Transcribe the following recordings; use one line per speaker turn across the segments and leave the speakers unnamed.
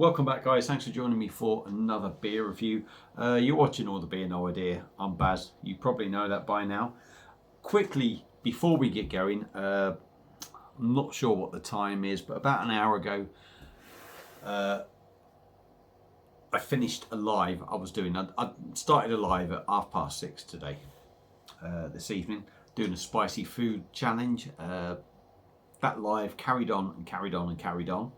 Welcome back, guys. Thanks for joining me for another beer review. You're watching All the Beer, No Idea. I'm Baz. You probably know that by now. Quickly, before we get going, I'm not sure what the time is, but about an hour ago, I finished a live I was doing. I started a live at 6:30 today, this evening, doing a spicy food challenge. That live carried on and carried on and carried on.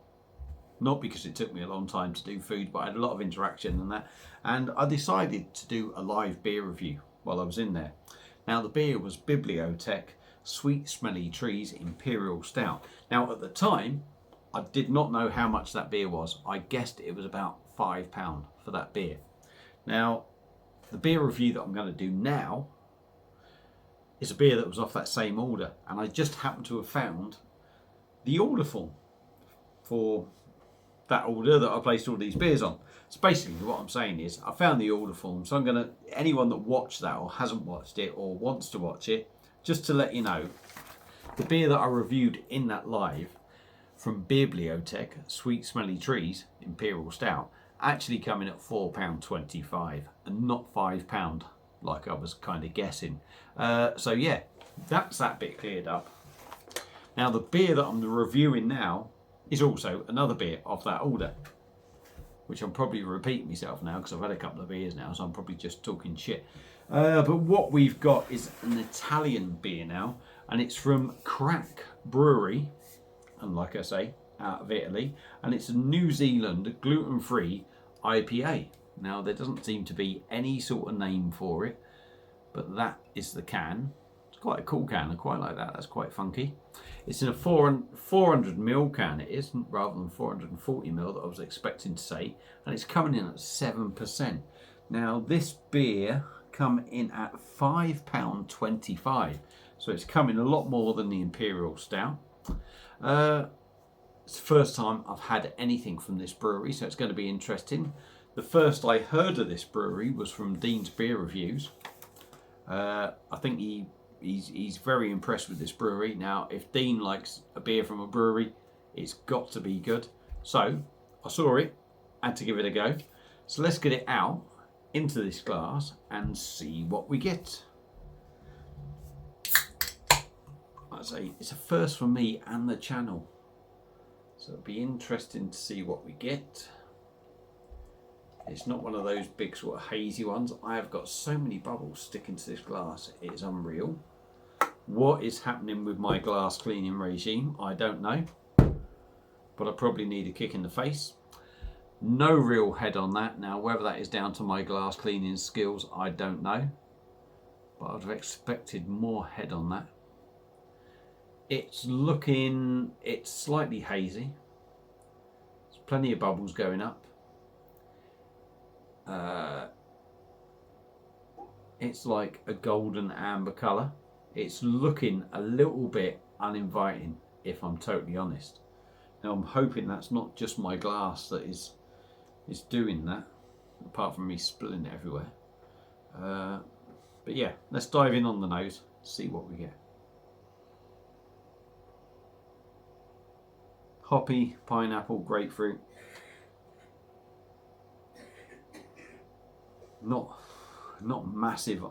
Not because it took me a long time to do food, but I had a lot of interaction and that. And I decided to do a live beer review while I was in there. Now the beer was Bibliotech Sweet Smelly Trees Imperial Stout. Now at the time, I did not know how much that beer was. I guessed it was about £5 for that beer. Now, the beer review that I'm going to do now is a beer that was off that same order. And I just happened to have found the order form for that order that I placed all these beers on. So basically what I'm saying is I found the order form, so I'm going to, anyone that watched that or hasn't watched it or wants to watch it, just to let you know, the beer that I reviewed in that live from Bibliotech Sweet Smelly Trees Imperial Stout actually coming at £4.25 and not £5 like I was kind of guessing. So yeah, that's that bit cleared up. Now the beer that I'm reviewing now is also another beer off that order, which I'm probably repeating myself now because I've had a couple of beers now, so I'm probably just talking shit. But what we've got is an Italian beer now, and it's from Crak Brewery, and like I say, out of Italy, and it's a New Zealand gluten-free IPA. Now there doesn't seem to be any sort of name for it, but that is the can. It's quite a cool can, I quite like that, that's quite funky. It's in a 400ml can, it is, rather than 440ml that I was expecting to say, and it's coming in at 7%. Now this beer come in at £5.25, so it's coming a lot more than the Imperial Stout. It's the first time I've had anything from this brewery, so it's going to be interesting. The first I heard of this brewery was from Dean's Beer Reviews. I think he's very impressed with this brewery. Now, if Dean likes a beer from a brewery, it's got to be good. So, I saw it, had to give it a go. So let's get it out into this glass and see what we get. I'd say it's a first for me and the channel. So it'll be interesting to see what we get. It's not one of those big sort of hazy ones. I have got so many bubbles sticking to this glass, it is unreal. What is happening with my glass cleaning regime, I don't know. But I probably need a kick in the face. No real head on that. Now, whether that is down to my glass cleaning skills, I don't know. But I'd have expected more head on that. It's slightly hazy. There's plenty of bubbles going up. It's like a golden amber colour. It's looking a little bit uninviting, if I'm totally honest. Now I'm hoping that's not just my glass that is doing that, apart from me spilling it everywhere. But yeah, let's dive in on the nose, see what we get. Hoppy, pineapple, grapefruit. Not massive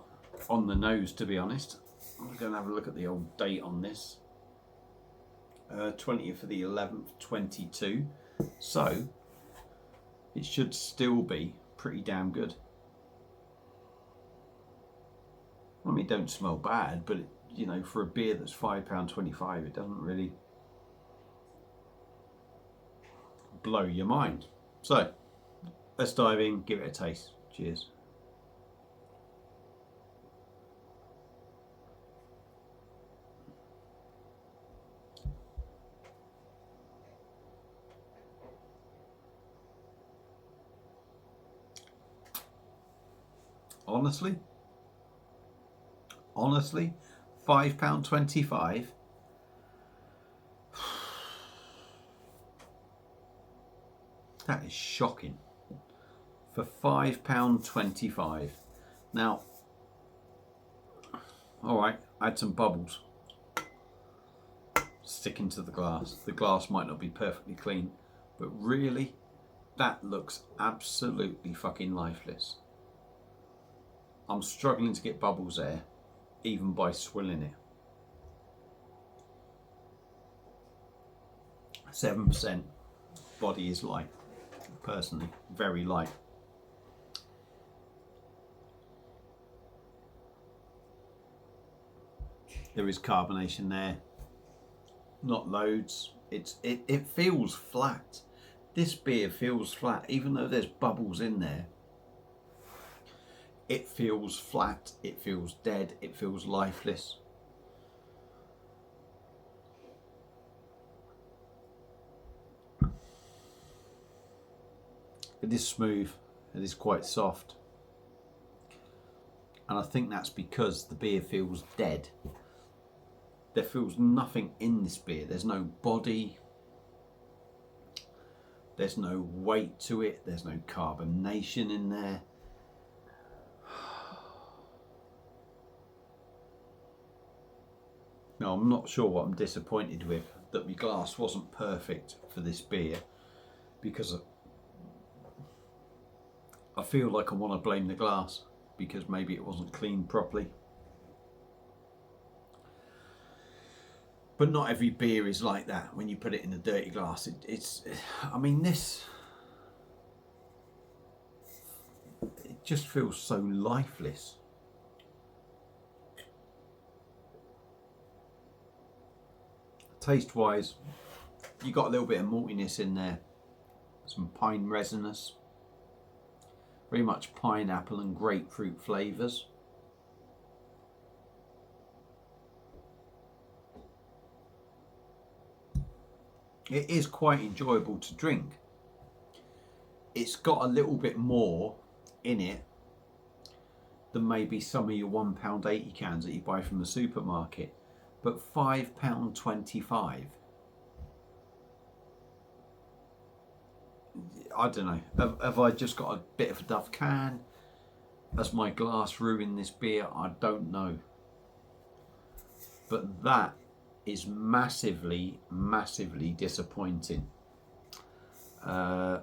on the nose, to be honest. I'm going to have a look at the old date on this. 20th of the 11th, 22. So it should still be pretty damn good. I mean, it don't smell bad, but you know, for a beer that's £5.25, it doesn't really blow your mind. So let's dive in, give it a taste. Cheers. Honestly, £5.25. That is shocking. For £5.25. Now, alright, I had some bubbles sticking to the glass. The glass might not be perfectly clean, but really, That looks absolutely fucking lifeless. I'm struggling to get bubbles there, even by swilling it. 7% body is light, personally, very light. There is carbonation there, not loads. It feels flat. This beer feels flat, even though there's bubbles in there. It feels flat, it feels dead, it feels lifeless. It is smooth, it is quite soft. And I think that's because the beer feels dead. There feels nothing in this beer. There's no body. There's no weight to it. There's no carbonation in there. Now, I'm not sure what I'm disappointed with, that my glass wasn't perfect for this beer, because I feel like I want to blame the glass, because maybe it wasn't cleaned properly. But not every beer is like that. When you put it in a dirty glass, I mean, this, it just feels so lifeless. Taste wise, you got a little bit of maltiness in there, some pine resinous, very much pineapple and grapefruit flavours. It is quite enjoyable to drink. It's got a little bit more in it than maybe some of your £1.80 cans that you buy from the supermarket, but £5.25. I don't know. Have I just got a bit of a duff can? Has my glass ruined this beer? I don't know. But that is massively, massively disappointing. I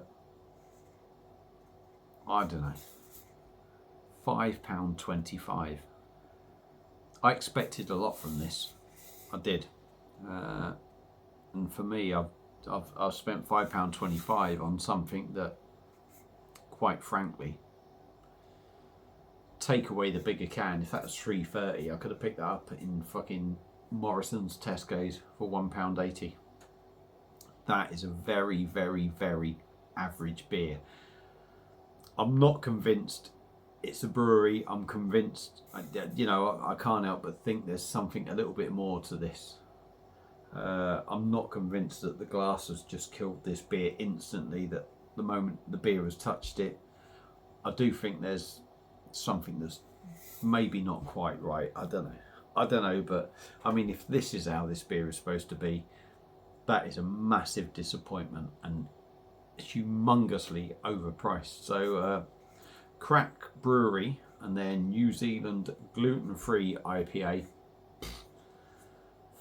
don't know. £5.25. I expected a lot from this. I did. And for me, I've spent £5.25 on something that, quite frankly, take away the bigger can. If that was £3.30, I could have picked that up in fucking Morrison's, Tesco's for £1.80. That is a very, very, very average beer. I'm not convinced it's a brewery. I'm convinced, you know, I can't help but think there's something a little bit more to this. I'm not convinced that the glass has just killed this beer instantly, that the moment the beer has touched it. I do think there's something that's maybe not quite right. I don't know, but I mean, if this is how this beer is supposed to be, that is a massive disappointment and humongously overpriced. So Crak Brewery and their New Zealand gluten-free IPA,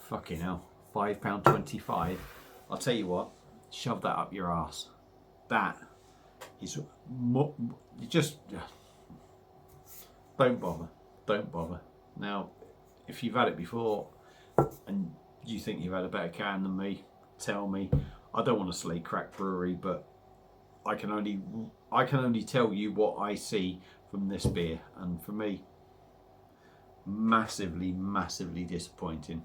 fucking hell, £5.25. I'll tell you what, shove that up your ass. That is you just don't bother. Now, if you've had it before and you think you've had a better can than me, tell me. I don't want to slay Crak Brewery, but I can only tell you what I see from this beer, and for me, massively, massively disappointing.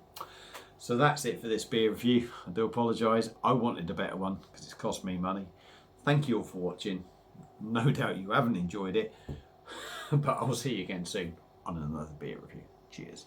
So that's it for this beer review. I do apologise. I wanted a better one because it's cost me money. Thank you all for watching. No doubt you haven't enjoyed it, but I'll see you again soon on another beer review. Cheers.